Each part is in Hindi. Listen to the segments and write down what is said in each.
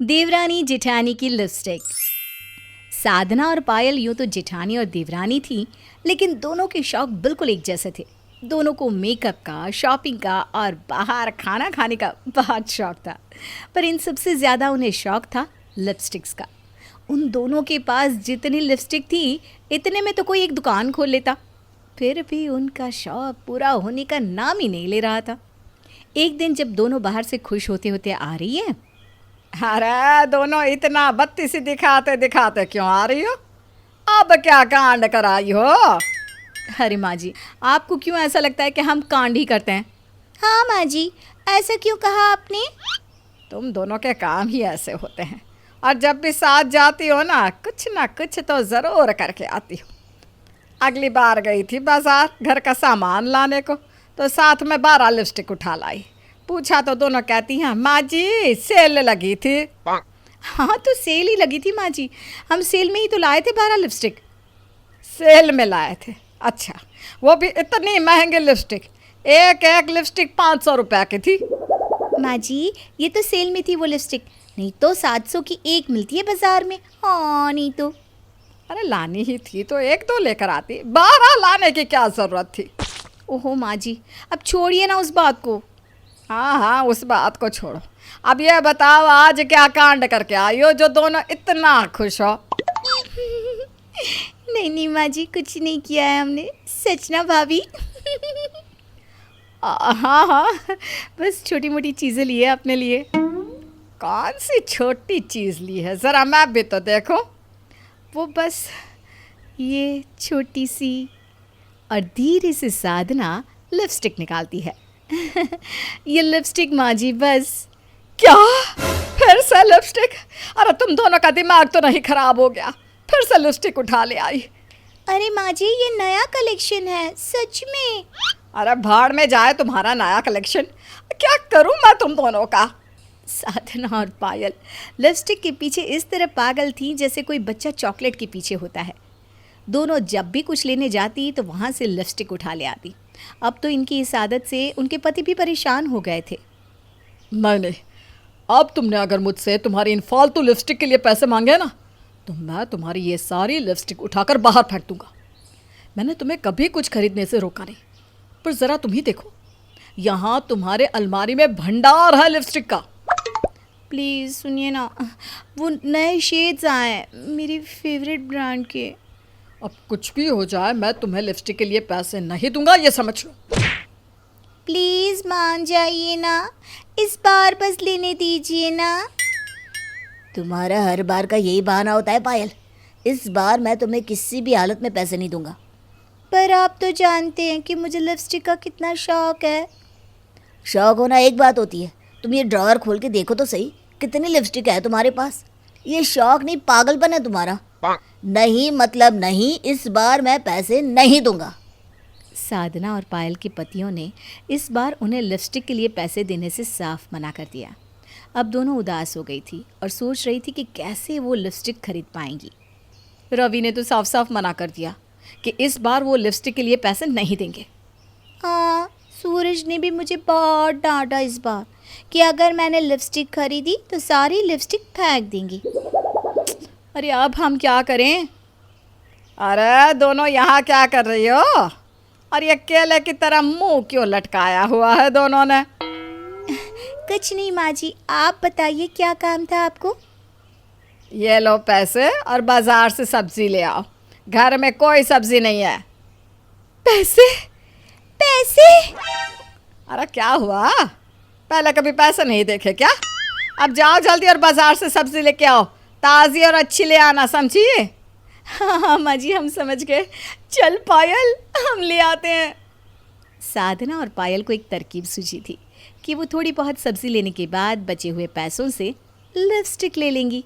देवरानी जेठानी की लिपस्टिक। साधना और पायल यूं तो जेठानी और देवरानी थी, लेकिन दोनों के शौक बिल्कुल एक जैसे थे। दोनों को मेकअप का, शॉपिंग का और बाहर खाना खाने का बहुत शौक था। पर इन सबसे ज़्यादा उन्हें शौक था लिपस्टिक्स का। उन दोनों के पास जितनी लिपस्टिक थी, इतने में तो कोई एक दुकान खोल लेता। फिर भी उनका शौक पूरा होने का नाम ही नहीं ले रहा था। एक दिन जब दोनों बाहर से खुश होते होते आ रही हैं, अरे दोनों इतना बत्ती सी दिखाते दिखाते क्यों आ रही हो? अब क्या कांड कराई हो? अरे माँ जी, आपको क्यों ऐसा लगता है कि हम कांड ही करते हैं? हाँ माँ जी, ऐसा क्यों कहा आपने? तुम दोनों के काम ही ऐसे होते हैं, और जब भी साथ जाती हो ना कुछ तो ज़रूर करके आती हो। अगली बार गई थी बाजार घर का सामान लाने को, तो साथ में 12 लिपस्टिक उठा लाई। पूछा तो दोनों कहती हैं माँ जी सेल लगी थी। हाँ, तो सेल ही लगी थी माँ जी, हम सेल में ही तो लाए थे 12 लिपस्टिक। सेल में लाए थे? अच्छा, वो भी इतनी महंगी लिपस्टिक। एक एक लिपस्टिक 500 रुपये की थी। माँ जी, ये तो सेल में थी वो लिपस्टिक, नहीं तो 700 की एक मिलती है बाजार में। हाँ नहीं तो। अरे लानी ही थी तो एक दो लेकर आती, 12 लाने की क्या ज़रूरत थी? ओहो माँ जी, अब छोड़िए ना उस बात को। हाँ, उस बात को छोड़ो। अब ये बताओ आज क्या कांड करके आई हो जो दोनों इतना खुश हो? नहीं माँ जी, कुछ नहीं किया है हमने, सच ना भाभी। हाँ, बस छोटी मोटी चीज़ें ली है अपने लिए। कौन सी छोटी चीज़ ली है, ज़रा मैं भी तो देखो। वो बस ये छोटी सी, और धीरे से साधना लिपस्टिक निकालती है। ये लिपस्टिक माँ जी, बस। क्या? फिर से लिपस्टिक? अरे तुम दोनों का दिमाग तो नहीं खराब हो गया? फिर से लिपस्टिक उठा ले आई? अरे माँ जी, ये नया कलेक्शन है, सच में। अरे भाड़ में जाए तुम्हारा नया कलेक्शन। क्या करूं मैं तुम दोनों का? साधना और पायल लिपस्टिक के पीछे इस तरह पागल थी जैसे कोई बच्चा चॉकलेट के पीछे होता है। दोनों जब भी कुछ लेने जाती तो वहाँ से लिपस्टिक उठा ले आती। अब तो इनकी इस आदत से उनके पति भी परेशान हो गए थे। नहीं, अब तुमने अगर मुझसे तुम्हारी इन फालतू लिपस्टिक के लिए पैसे मांगे ना, तो मैं तुम्हारी ये सारी लिपस्टिक उठाकर बाहर फेंक दूंगा। मैंने तुम्हें कभी कुछ खरीदने से रोका नहीं, पर ज़रा तुम ही देखो, यहाँ तुम्हारे अलमारी में भंडार है लिपस्टिक का। प्लीज़ सुनिए ना, वो नए शेड्स आए हैं मेरी फेवरेट ब्रांड के। अब कुछ भी हो जाए, मैं तुम्हें लिपस्टिक के लिए पैसे नहीं दूंगा, ये समझ लो। प्लीज़ मान जाइए ना, इस बार बस लेने दीजिए ना। तुम्हारा हर बार का यही बहाना होता है पायल। इस बार मैं तुम्हें किसी भी हालत में पैसे नहीं दूंगा। पर आप तो जानते हैं कि मुझे लिपस्टिक का कितना शौक है। शौक होना एक बात होती है, तुम ये ड्रॉअर खोल के देखो तो सही, कितनी लिपस्टिक है तुम्हारे पास। ये शौक नहीं, पागलपन है तुम्हारा। नहीं मतलब नहीं, इस बार मैं पैसे नहीं दूंगा। साधना और पायल के पतियों ने इस बार उन्हें लिपस्टिक के लिए पैसे देने से साफ मना कर दिया। अब दोनों उदास हो गई थी और सोच रही थी कि कैसे वो लिपस्टिक खरीद पाएंगी। रवि ने तो साफ साफ मना कर दिया कि इस बार वो लिपस्टिक के लिए पैसे नहीं देंगे। हाँ, सूरज ने भी मुझे बहुत डांटा इस बार कि अगर मैंने लिपस्टिक खरीदी तो सारी लिपस्टिक फेंक देंगी। अरे अब हम क्या करें? अरे दोनों यहाँ क्या कर रही हो? और ये केले की तरह मुंह क्यों लटकाया हुआ है दोनों ने? कुछ नहीं माँ जी, आप बताइए क्या काम था आपको? ये लो पैसे और बाजार से सब्जी ले आओ, घर में कोई सब्जी नहीं है। पैसे? पैसे? अरे क्या हुआ, पहले कभी पैसे नहीं देखे क्या? अब जाओ जल्दी और बाजार से सब्जी लेके आओ, ताज़ी और अच्छी ले आना, समझिए? हाँ माँ जी, हम समझ गए। चल पायल, हम ले आते हैं। साधना और पायल को एक तरकीब सूझी थी कि वो थोड़ी बहुत सब्जी लेने के बाद बचे हुए पैसों से लिपस्टिक ले लेंगी।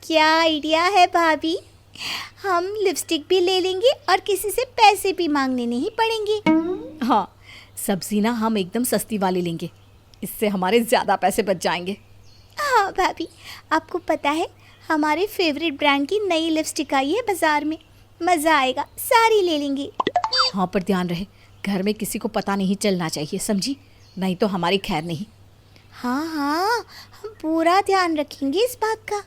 क्या आइडिया है भाभी, हम लिपस्टिक भी ले लेंगे और किसी से पैसे भी मांगने नहीं पड़ेंगे। हाँ, सब्जी ना हम एकदम सस्ती वाली लेंगे, इससे हमारे ज़्यादा पैसे बच जाएंगे। हाँ भाभी, आपको पता है हमारे फेवरेट ब्रांड की नई लिपस्टिक आई है बाजार में, मज़ा आएगा, सारी ले लेंगे। हाँ, पर ध्यान रहे घर में किसी को पता नहीं चलना चाहिए, समझी? नहीं तो हमारी खैर नहीं। हाँ हाँ, हम पूरा ध्यान रखेंगे इस बात का।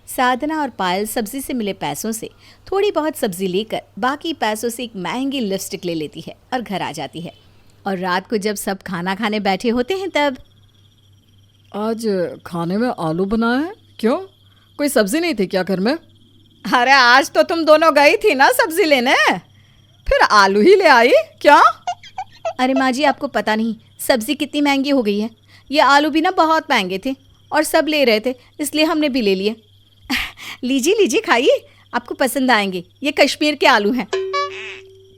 साधना और पायल सब्जी से मिले पैसों से थोड़ी बहुत सब्जी लेकर बाकी पैसों से एक महंगी लिपस्टिक ले लेती है और घर आ जाती है। और रात को जब सब खाना खाने बैठे होते हैं तब आज खाने में आलू बनाया है? क्यों, कोई सब्जी नहीं थी क्या घर में? अरे आज तो तुम दोनों गई थी ना सब्जी लेने, फिर आलू ही ले आई क्या? अरे माँ जी, आपको पता नहीं सब्जी कितनी महंगी हो गई है। ये आलू भी ना बहुत महंगे थे और सब ले रहे थे, इसलिए हमने भी ले लिए। लीजिए लीजिए, खाइए, आपको पसंद आएंगे। ये कश्मीर के आलू हैं।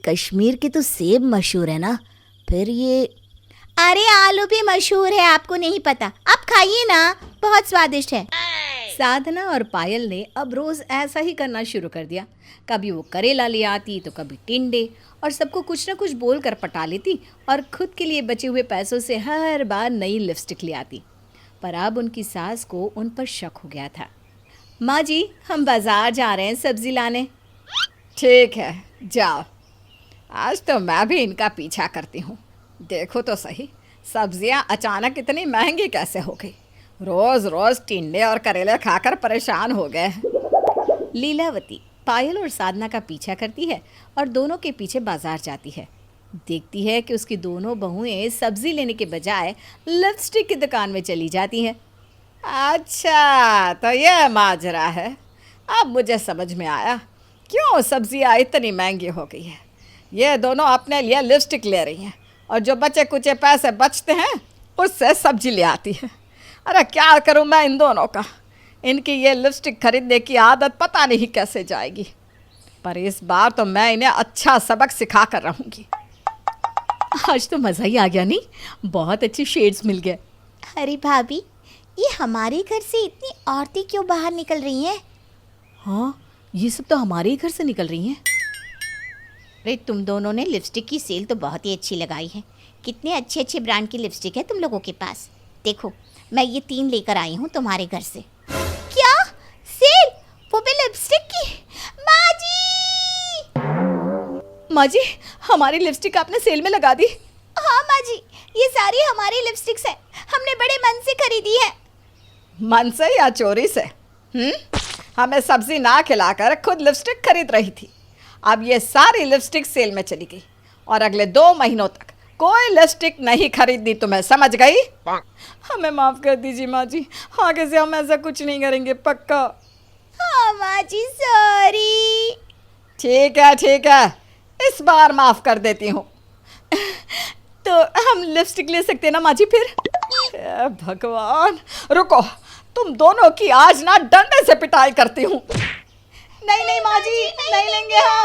कश्मीर के तो सेब मशहूर है ना, फिर ये अरे आलू भी मशहूर है, आपको नहीं पता? आप खाइए ना, बहुत स्वादिष्ट है। साधना और पायल ने अब रोज़ ऐसा ही करना शुरू कर दिया। कभी वो करेला ले आती तो कभी टिंडे, और सबको कुछ ना कुछ बोल कर पटा लेती और खुद के लिए बचे हुए पैसों से हर बार नई लिपस्टिक ले आती। पर अब उनकी सास को उन पर शक हो गया था। माँ जी, हम बाज़ार जा रहे हैं सब्ज़ी लाने। ठीक है, जाओ। आज तो मैं भी इनका पीछा करती हूँ। देखो तो सही, सब्जियाँ अचानक इतनी महंगी कैसे हो गई। रोज़ रोज़ टिंडे और करेले खाकर परेशान हो गए। लीलावती पायल और साधना का पीछा करती है और दोनों के पीछे बाजार जाती है। देखती है कि उसकी दोनों बहुएं सब्जी लेने के बजाय लिपस्टिक की दुकान में चली जाती हैं। अच्छा, तो ये माजरा है। अब मुझे समझ में आया क्यों सब्जियाँ इतनी महंगी हो गई है। ये दोनों अपने लिए लिपस्टिक ले रही हैं और जो बचे कुचे पैसे बचते हैं उससे सब्जी ले आती है। अरे क्या करूं मैं इन दोनों का। इनकी ये लिपस्टिक खरीदने की आदत पता नहीं कैसे जाएगी, पर इस बार तो मैं इन्हें अच्छा सबक सिखा कर रहूँगी। आज तो मज़ा ही आ गया नहीं, बहुत अच्छे शेड्स मिल गए। अरे भाभी, ये हमारे घर से इतनी औरतें क्यों बाहर निकल रही हैं? हाँ, ये सब तो हमारे ही घर से निकल रही हैं। अरे तुम दोनों ने लिपस्टिक की सेल तो बहुत ही अच्छी लगाई है। कितने अच्छे अच्छे ब्रांड की लिपस्टिक है तुम लोगों के पास। देखो, मैं ये 3 लेकर आई हूँ तुम्हारे घर से। क्या सेल? वो भी लिपस्टिक की? माँ जी! माँ जी, हमारी लिपस्टिक आपने सेल में लगा दी। हाँ माँ जी, ये सारी हमारी लिपस्टिक्स हैं। हमने बड़े मन से खरीदी है। मन से या चोरी से? हमें सब्जी ना खिलाकर खुद लिपस्टिक खरीद रही थी। अब ये सारी लिपस्टिक सेल में चली गई और अगले 2 महीनों तक कोई लिपस्टिक नहीं खरीदनी, तुम्हें समझ गई? हमें माफ़ कर दीजिए माँ जी, आगे से हम ऐसा कुछ नहीं करेंगे, पक्का। हाँ माँ जी, सॉरी। ठीक है ठीक है, इस बार माफ़ कर देती हूँ। तो हम लिपस्टिक ले सकते हैं ना माँ जी फिर? हे भगवान, रुको, तुम दोनों की आज ना डंडे से पिटाई करती हूँ। नहीं नहीं माँ जी, नहीं लेंगे हम।